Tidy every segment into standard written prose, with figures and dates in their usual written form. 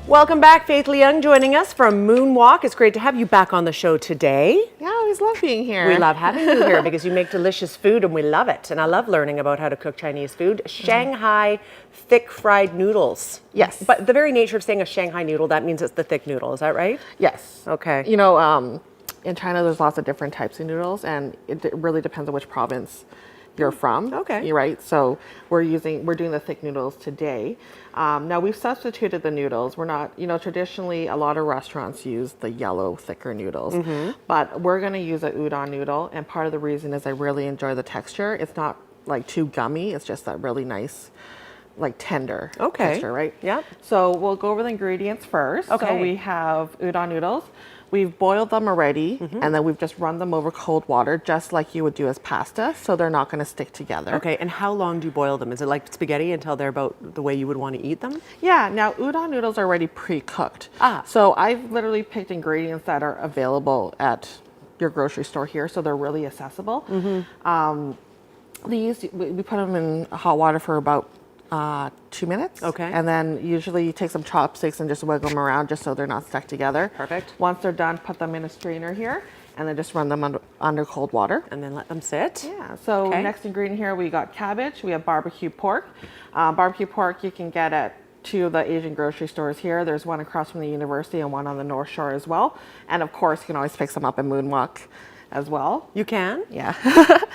Welcome back, Faith Leung joining us from Moonwalk. It's great to have you back on the show today. Yeah, I always love being here. We love having you here because you make delicious food and we love it. And I love learning about how to cook Chinese food. Shanghai thick fried noodles. Yes. But the very nature of saying a Shanghai noodle, that means it's the thick noodle. Is that right? Yes. Okay. You know, in China, there's lots of different types of noodles, and it really depends on which province you're from. Okay. You're right. So we're doing the thick noodles today. Now we've substituted the noodles. We're not, traditionally a lot of restaurants use the yellow thicker noodles, but we're going to use a udon noodle. And part of the reason is I really enjoy the texture. It's not like too gummy. It's just that really nice, like tender texture, right? Yeah. So we'll go over the ingredients first. Okay. So we have udon noodles. We've boiled them already, and then we've just run them over cold water, just like you would do as pasta, so they're not going to stick together. Okay, and how long do you boil them? Is it like spaghetti until they're about the way you would want to eat them? Yeah, now udon noodles are already pre-cooked. So I've literally picked ingredients that are available at your grocery store here, so they're really accessible. We put them in hot water for about 2 minutes. Okay. And then usually you take some chopsticks and just wiggle them around just so they're not stuck together. Perfect. Once they're done, put them in a strainer here and then just run them under cold water. And then let them sit? Yeah, so next ingredient here, we got cabbage, we have barbecue pork. Barbecue pork you can get at two of the Asian grocery stores here. There's one across from the university and one on the North Shore as well. And of course, you can always pick some up at Moonwalk as well. You can? Yeah.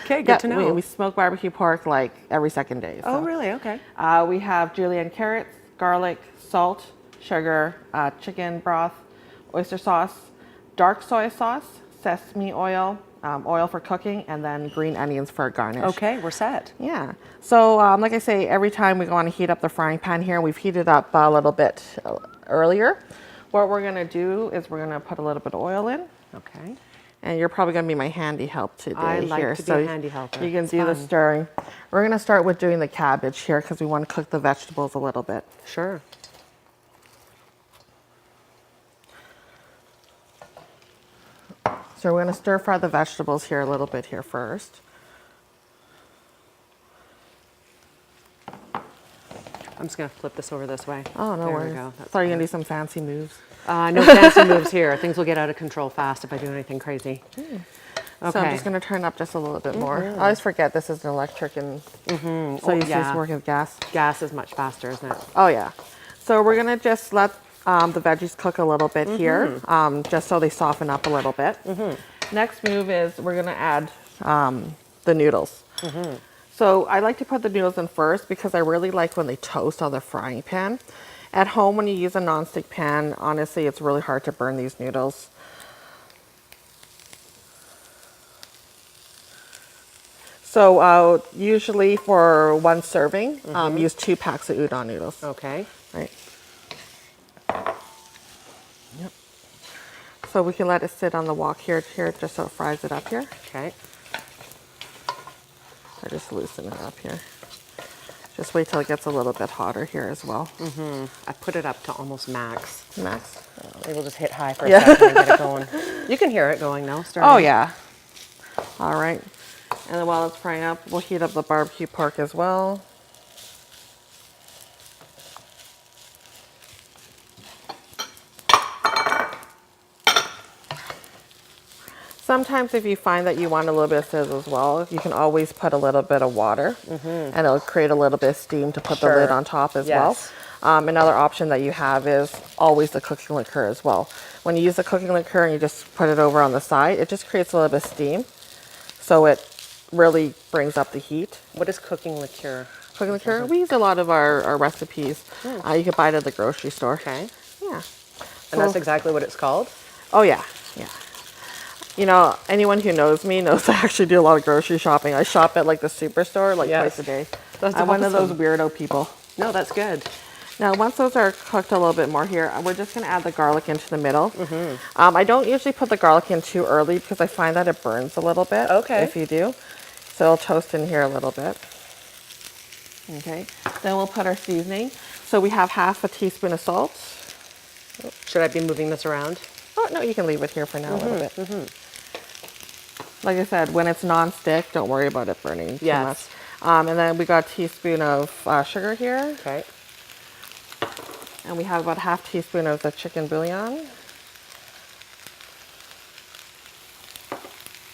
Okay, good to know. We smoke barbecue pork like every second day. So. Oh, really? Okay. We have julienne carrots, garlic, salt, sugar, chicken broth, oyster sauce, dark soy sauce, sesame oil, oil for cooking, and then green onions for a garnish. Okay, we're set. Yeah. So like I say, every time we want to heat up the frying pan here, we've heated up a little bit earlier. What we're going to do is we're going to put a little bit of oil in. Okay. And you're probably going to be my handy help today. I like here. to be a handy helper. You can It's do the fun. stirring. We're going to start with doing the cabbage here because we want to cook the vegetables a little bit. Sure. So we're going to stir fry the vegetables here a little bit here first. I'm just going to flip this over this way. Oh, no There worries. we go. That's Thought you were going better. to do some fancy moves. No fancy moves here. Things will get out of control fast if I do anything crazy. Okay. So I'm just going to turn up just a little bit more. I always forget this is an electric and so you just working with gas. Gas is much faster, isn't it? Oh yeah. So we're going to just let the veggies cook a little bit here, just so they soften up a little bit. Next move is we're going to add the noodles. So I like to put the noodles in first because I really like when they toast on the frying pan. At home, when you use a nonstick pan, honestly, it's really hard to burn these noodles. So usually for one serving, use 2 packs of udon noodles. Okay. Right. Yep. So we can let it sit on the wok here just so it fries it up here. Okay. I just loosen it up here. Just wait till it gets a little bit hotter here as well. I put it up to almost max. Max. Maybe we'll just hit high for a second and get it going. You can hear it going now. Oh yeah. All right. And then while it's frying up, we'll heat up the barbecue pork as well. Sometimes if you find that you want a little bit of sizzle as well, you can always put a little bit of water and it'll create a little bit of steam to put the lid on top as well. Another option that you have is always the cooking liquor as well. When you use the cooking liquor and you just put it over on the side, it just creates a little bit of steam. So it really brings up the heat. What is cooking liqueur? Cooking liquor, we use a lot of our recipes. You can buy it at the grocery store. Okay. Yeah. And that's exactly what it's called? Oh yeah, yeah. You know, anyone who knows me knows I actually do a lot of grocery shopping. I shop at like the superstore like twice a day. I'm one of those weirdo people. No, that's good. Now, once those are cooked a little bit more here, we're just going to add the garlic into the middle. I don't usually put the garlic in too early because I find that it burns a little bit. Okay. If you do. So it'll toast in here a little bit. Okay. Then we'll put our seasoning. So we have half a teaspoon of salt. Should I be moving this around? Oh, no, you can leave it here for now a little bit. Like I said, when it's non-stick, don't worry about it burning too much. And then we got a teaspoon of sugar here. Okay. And we have about a half teaspoon of the chicken bouillon.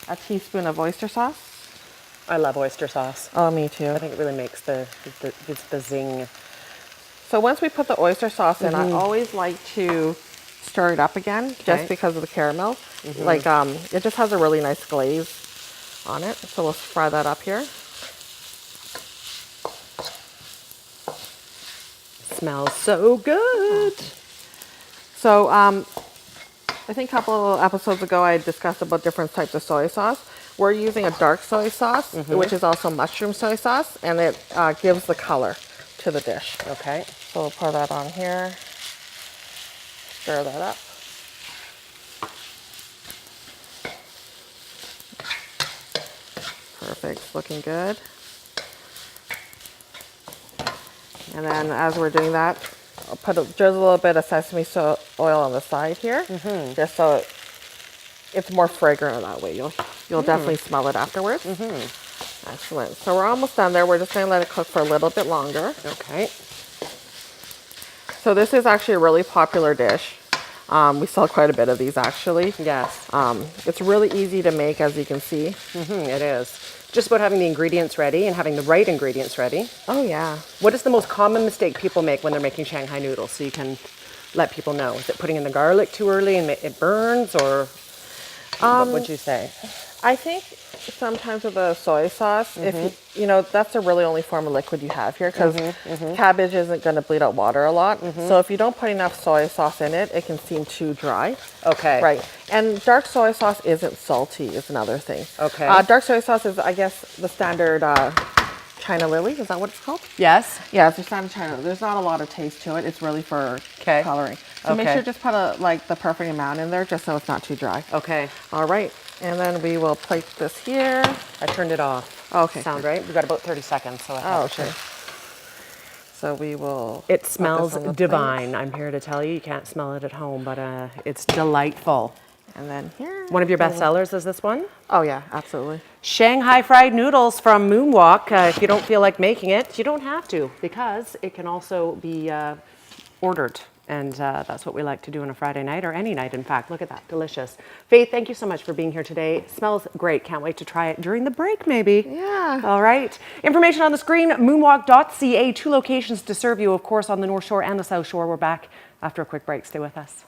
A teaspoon of oyster sauce. I love oyster sauce. Oh, me too. I think it really makes the zing. So once we put the oyster sauce in, I always like to stir it up again, just because of the caramel. Like, it just has a really nice glaze on it. So we'll fry that up here. Smells so good. So I think a couple of episodes ago I discussed about different types of soy sauce. We're using a dark soy sauce, which is also mushroom soy sauce, and it gives the color to the dish. Okay. So we'll pour that on here. Stir that up. Perfect, looking good. And then as we're doing that, I'll put just a little bit of sesame oil on the side here, just so it's more fragrant that way. You'll definitely smell it afterwards. Excellent. So we're almost done there. We're just going to let it cook for a little bit longer. Okay. So this is actually a really popular dish. We sell quite a bit of these actually. Yes. It's really easy to make, as you can see. It is. Just about having the ingredients ready and having the right ingredients ready. Oh yeah. What is the most common mistake people make when they're making Shanghai noodles? So you can let people know. Is it putting in the garlic too early and it burns, or what would you say? I think sometimes with the soy sauce, if you know, that's the really only form of liquid you have here, because cabbage isn't going to bleed out water a lot. So if you don't put enough soy sauce in it, it can seem too dry. Okay. Right. And dark soy sauce isn't salty is another thing. Okay. Dark soy sauce is, I guess, the standard China lily. Is that what it's called? Yes. Yeah, it's the standard China. There's not a lot of taste to it. It's really for coloring. So make sure just put the perfect amount in there, just so it's not too dry. Okay. All right. And then we will plate this here. I turned it off. Okay. Sound right? We've got about 30 seconds. So I have Okay. So we will. It smells divine. I'm here to tell you. You can't smell it at home, but it's delightful. And then here. One of your best sellers is this one? Oh yeah, absolutely. Shanghai fried noodles from Moonwalk. If you don't feel like making it, you don't have to, because it can also be ordered. And that's what we like to do on a Friday night, or any night, in fact. Look at that, delicious. Faith, thank you so much for being here today. Smells great. Can't wait to try it during the break, maybe. Yeah. All right. Information on the screen, moonwalk.ca. 2 locations to serve you, of course, on the North Shore and the South Shore. We're back after a quick break. Stay with us.